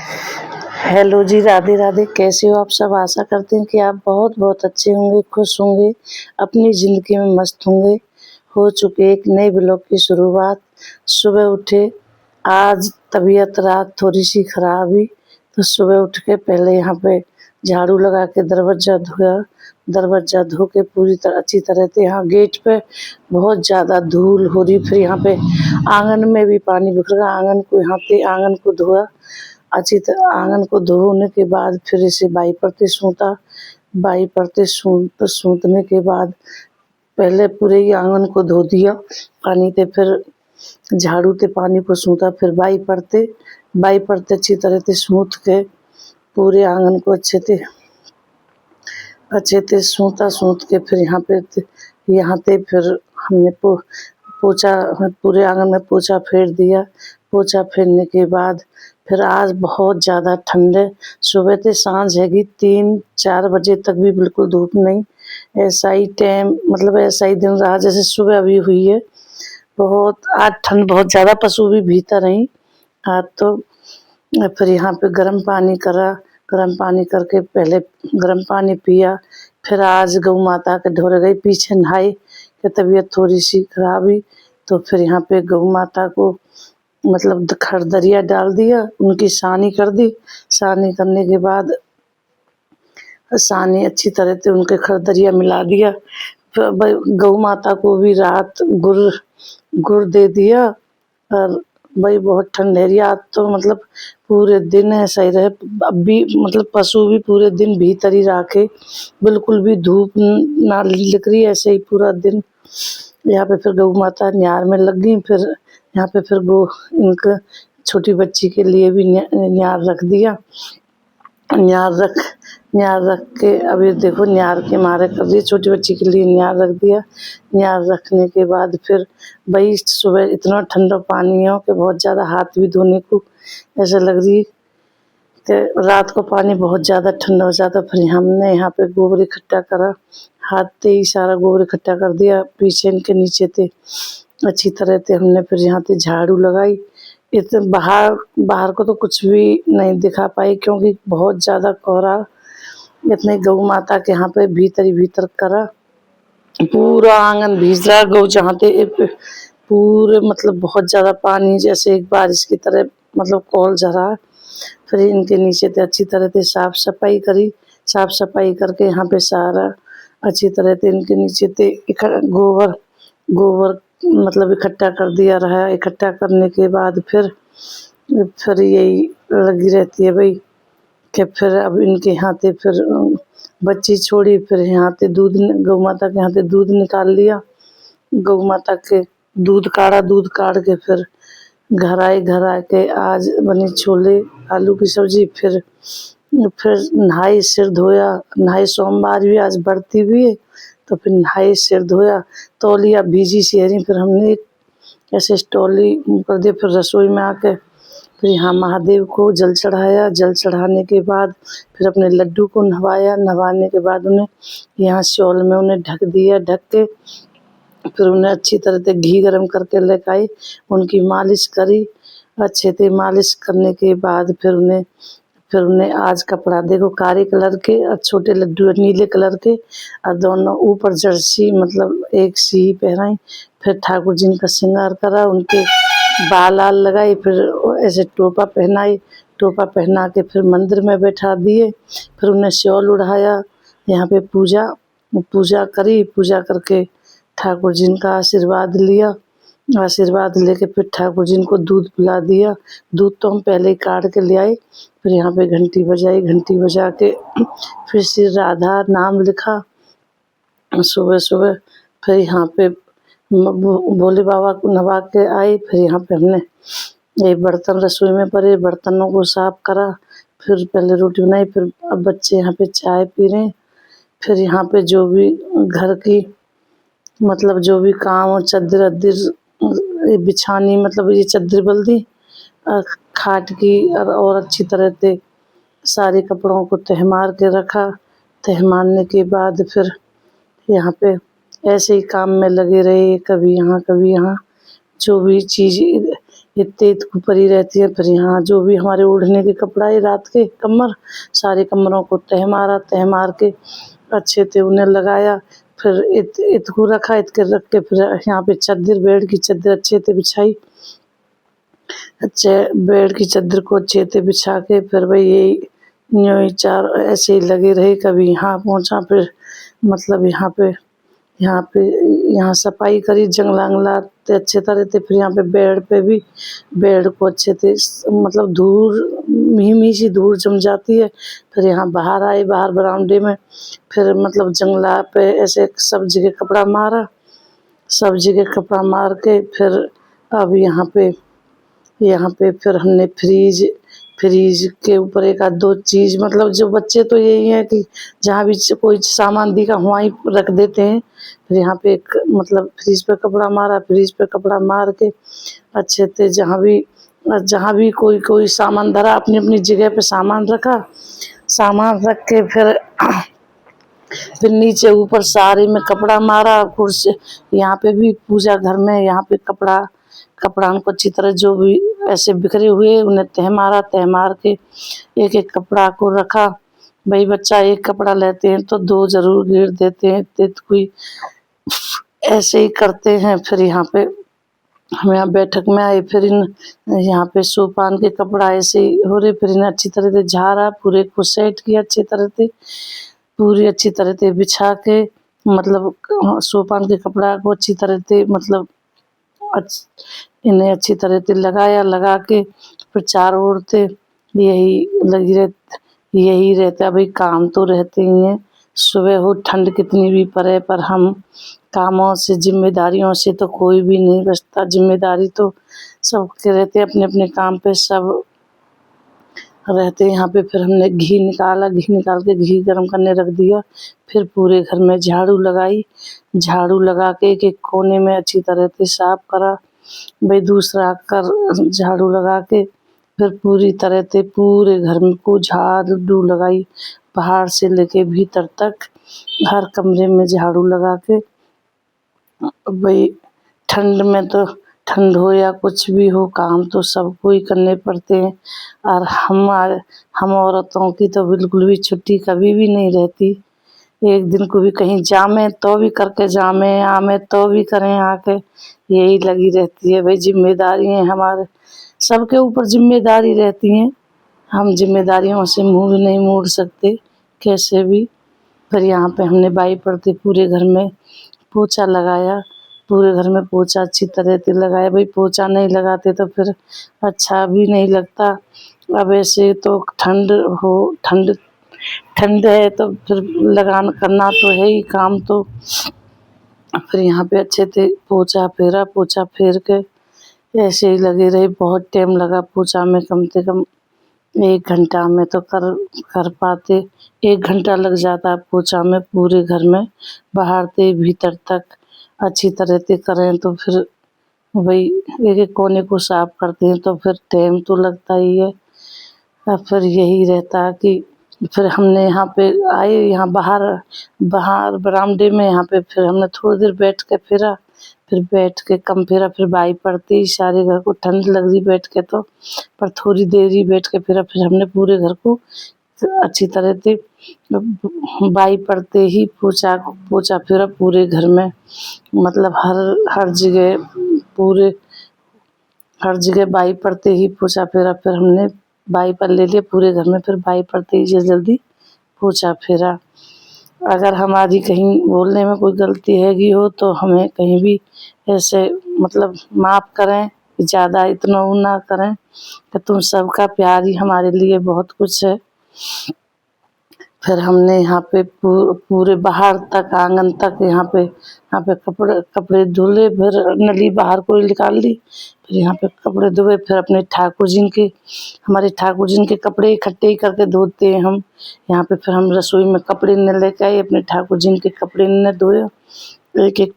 Hello जी, राधे राधे। कैसे हो आप सब? आशा करते हैं कि आप बहुत बहुत अच्छे होंगे, खुश होंगे, अपनी ज़िंदगी में मस्त होंगे। हो चुके एक नए ब्लॉग की शुरुआत। सुबह उठे, आज तबीयत रात थोड़ी सी खराब हुई तो सुबह उठ के पहले यहाँ पे झाड़ू लगा के दरवाज़ा धोया। दरवाज़ा धो के पूरी तरह अच्छी तरह से यहाँ गेट पे बहुत ज़्यादा धूल हो रही, फिर यहाँ पे आंगन में भी पानी बिखर गया। आंगन को धोया अच्छी तरह। आंगन को धोने के बाद फिर इसे बाई परते सूता। बाई परते सूतने के बाद पहले पूरे ही आंगन को धो दिया पानी से, फिर झाड़ू से पानी को सूता, फिर बाई परते अच्छी तरह से सूत के पूरे आंगन को अच्छे से सूत के फिर यहाँ पे फिर हमने पोछा, पूरे आंगन में पोछा फेर दिया। पोछा फेरने के बाद फिर आज बहुत ज़्यादा ठंड है। सुबह से सांझ हैगी 3-4 बजे तक भी बिल्कुल धूप नहीं। ऐसा ही दिन रहा जैसे सुबह अभी हुई है। आज ठंड बहुत ज़्यादा, पशु भी भीतर रही। आज तो फिर यहाँ पे गर्म पानी करा। गर्म पानी करके पहले गर्म पानी पिया। फिर आज गौ माता के ढोरे गई, पीछे नहाई कि तबीयत थोड़ी सी खराब हुई तो फिर यहाँ पे गौ माता को खरदरिया डाल दिया, उनकी सानी कर दी। सानी करने के बाद सानी अच्छी तरह से उनके खरदरिया मिला दिया। फिर गौ माता को भी रात गुड़ दे दिया। और भाई बहुत ठंड है आज तो, पूरे दिन ऐसा ही रहे। अब भी पशु भी पूरे दिन भीतर ही रखे, बिल्कुल भी धूप ना निकल रही, ऐसे ही पूरा दिन। यहाँ पे फिर गौ माता न्यार में लग गई। फिर यहाँ पे फिर इनका छोटी बच्ची के लिए भी न्यार रख दिया। न्यार रख के अभी देखो न्यार के मारे कर दिए, छोटी बच्ची के लिए न्यार रख दिया। न्यार रखने के बाद फिर भाई सुबह इतना ठंडा पानी हो कि बहुत ज़्यादा हाथ भी धोने को ऐसा लग रही कि रात को पानी बहुत ज़्यादा ठंडा हो जाता। फिर हमने यहाँ पे गोबर इकट्ठा करा, हाथ से ही सारा गोबर इकट्ठा कर दिया पीछे इनके नीचे थे। अच्छी तरह से हमने फिर यहाँ पे झाड़ू लगाई। इतने बाहर को तो कुछ भी नहीं दिखा पाई क्योंकि बहुत ज़्यादा कोहरा। इतने गौ माता के यहाँ पे भीतर ही भीतर करा, पूरा आंगन भीज रहा। गौ जहाँ पे पूरे बहुत ज़्यादा पानी जैसे एक बारिश की तरह कौल झरा। फिर इनके नीचे से अच्छी तरह से साफ सफाई करी। साफ सफाई करके यहाँ पे सारा अच्छी तरह से इनके नीचे से गोबर इकट्ठा कर दिया रहा। इकट्ठा करने के बाद फिर यही लगी रहती है भाई कि फिर अब इनके यहाँ से फिर बच्ची छोड़ी। फिर यहाँ से गौ माता के यहाँ से दूध निकाल लिया। गौ माता के दूध काढ़ के फिर घर आके आज बनी छोले आलू की सब्जी। फिर नहाई, सिर धोया। नहाई, सोमवार भी आज बढ़ती भी है तो फिर नहाई, सिर धोया। तौलिया भीजी सी हरी, फिर हमने ऐसे टोली कर दिया। फिर रसोई में आके फिर यहाँ महादेव को जल चढ़ाया। जल चढ़ाने के बाद फिर अपने लड्डू को नहवाया। नहवाने के बाद उन्हें यहाँ शॉल में उन्हें ढक दिया। ढक के फिर उन्हें अच्छी तरह से घी गरम करके लेकर आई, उनकी मालिश करी। अच्छे से मालिश करने के बाद फिर उन्हें आज कपड़ा देखो काले कलर के और छोटे लड्डू नीले कलर के और दोनों ऊपर जर्सी एक सी पहनाई। फिर ठाकुर जी का श्रृंगार करा, उनके बाल लगाई। फिर ऐसे टोपा पहनाई। टोपा पहना के फिर मंदिर में बैठा दिए। फिर उन्हें शॉल उड़ाया। यहाँ पे पूजा करी। पूजा करके ठाकुर जी का आशीर्वाद लिया। आशीर्वाद लेके फिर ठाकुर जी को दूध पिला दिया। दूध तो हम पहले ही काढ़ के ले आए। फिर यहाँ पे घंटी बजाई। घंटी बजा के फिर श्री राधा नाम लिखा सुबह सुबह। फिर यहाँ पे भोले बाबा को नवा के आए। फिर यहाँ पे हमने ये बर्तन रसोई में पड़े, बर्तनों को साफ करा। फिर पहले रोटी बनाई। फिर अब बच्चे यहाँ पे चाय पी रहे हैं। फिर यहाँ पे जो भी घर की जो भी काम हो, चद्दर बिछानी ये चद्दर बल्दी खाट की और अच्छी तरह से सारे कपड़ों को तह मार के रखा। तह मारने के बाद फिर यहाँ पे ऐसे ही काम में लगे रहे, कभी यहाँ कभी यहाँ। जो भी चीज़ इतनी पड़ी रहती है। फिर यहाँ जो भी हमारे ओढ़ने के कपड़ा है रात के कम्बल, सारे कमरों को तह मार के अच्छे से उन्हें लगाया। फिर इत को रखा, इत के रख के फिर यहाँ पे चद्दर, बेड की चद्दर अच्छे से बिछाई। अच्छे बेड की चद्दर को अच्छे से बिछा के फिर भाई यही यूँ ही चार ऐसे ही लगे रहे। कभी यहाँ पहुँचा, फिर मतलब यहाँ सफाई करी, जंगला ते अच्छे तरह से। फिर यहाँ पे बेड पे भी बेड को अच्छे से मतलब धूल मी सी धूल जम जाती है। फिर यहाँ बाहर आए, बाहर बरामदे में फिर मतलब जंगला पे ऐसे सब जगह कपड़ा मारा, सब जगह कपड़ा मार के फिर अब यहाँ पे फिर हमने फ्रीज के ऊपर एक आध दो चीज़, मतलब जो बच्चे तो यही है कि जहाँ भी कोई सामान दिखा वहीं रख देते हैं। फिर यहाँ पे एक मतलब फ्रीज पे कपड़ा मारा, फ्रीज पे कपड़ा मार के अच्छे से जहाँ भी कोई सामान धरा, अपनी अपनी जगह पे सामान रखा। सामान रख के फिर नीचे ऊपर सारे में कपड़ा मारा। कुर्सी यहाँ पे भी पूजा घर में यहाँ पे कपड़ा को अच्छी तरह जो भी ऐसे बिखरे हुए उन्हें तह मार के एक एक कपड़ा को रखा। भाई बच्चा एक कपड़ा लेते हैं तो दो जरूर घेर देते हैं, तो कोई ऐसे ही करते हैं। फिर यहाँ पे हम यहाँ बैठक में आए, फिर यहाँ पे सोपान के कपड़ा ऐसे ही हो रहे। फिर इन्हें अच्छी तरह से झाड़ा, पूरे को सेट किया अच्छी तरह से, पूरी अच्छी तरह से बिछा के मतलब सोपान के कपड़ा को अच्छी तरह से मतलब इन्हें अच्छी तरह से लगा के फिर चारों ओर से यही रहता। भाई काम तो रहते ही हैं, सुबह हो ठंड कितनी भी पड़े, पर हम कामों से जिम्मेदारियों से तो कोई भी नहीं बचता। जिम्मेदारी तो सबके रहते, अपने अपने काम पे सब रहते हैं। यहाँ पे फिर हमने घी निकाल के घी गर्म करने रख दिया। फिर पूरे घर में झाड़ू लगा के एक एक कोने में अच्छी तरह से साफ करा। भाई दूसरा कर झाड़ू लगा के फिर पूरी तरह से पूरे घर में को झाड़ू लगाई, बाहर से लेके भीतर तक हर कमरे में झाड़ू लगा के। भाई ठंड में तो ठंड हो या कुछ भी हो, काम तो सबको ही करने पड़ते हैं। और हम औरतों की तो बिल्कुल भी छुट्टी कभी भी नहीं रहती। एक दिन को भी कहीं जामे तो भी करके जामे, आमे तो भी करें आके, यही लगी रहती है। भाई जिम्मेदारी है हमारे, सबके ऊपर जिम्मेदारी रहती है। हम जिम्मेदारियों से मुंह भी नहीं मोड़ सकते कैसे भी। फिर यहाँ पे हमने बाई पड़ते पूरे घर में पोछा लगाया, पूरे घर में पोछा अच्छी तरह से लगाया। भाई पोछा नहीं लगाते तो फिर अच्छा भी नहीं लगता। अब ऐसे तो ठंड है तो फिर करना तो है ही काम तो। फिर यहाँ पे अच्छे से पोछा फेर के ऐसे ही लगे रहे। बहुत टाइम लगा पोछा में, कम से कम 1 घंटा में तो कर पाते। 1 घंटा लग जाता पोछा में पूरे घर में, बाहर से भीतर तक अच्छी तरह से करें तो फिर वही एक एक कोने को साफ करते हैं तो फिर टाइम तो लगता ही है। और फिर यही रहता कि फिर हमने यहाँ पे आए, यहाँ बाहर बरामदे में यहाँ पे फिर हमने थोड़ी देर बैठ के फिरा। फिर बैठ के कम फिरा, फिर बाई पड़ते ही सारे घर को ठंड लग रही बैठ के तो, पर थोड़ी देर ही बैठ के फिरा। फिर हमने पूरे घर को अच्छी तरह से बाई पड़ते ही पोछा फिरा पूरे घर में, मतलब हर जगह बाई पड़ते ही पोछा फेरा। फिर हमने बाई पर ले लिया पूरे घर में, फिर बाई पड़ते ही जल्दी पोछा फेरा। अगर हमारी कहीं बोलने में कोई गलती हैगी हो तो हमें कहीं भी ऐसे मतलब माफ़ करें, ज़्यादा इतना वो ना करें कि तुम सबका प्यार ही हमारे लिए बहुत कुछ है। फिर हमने यहाँ पे पूरे बाहर तक, आंगन तक यहाँ पे कपड़े धुले। फिर नली बाहर को निकाल ली, फिर यहाँ पे कपड़े धोए। फिर अपने हमारे ठाकुर जी के कपड़े इकट्ठे ही करके धोते हैं हम यहाँ पे। फिर हम रसोई में कपड़े न लेके आए, अपने ठाकुर जी के कपड़े न धोए, एक एक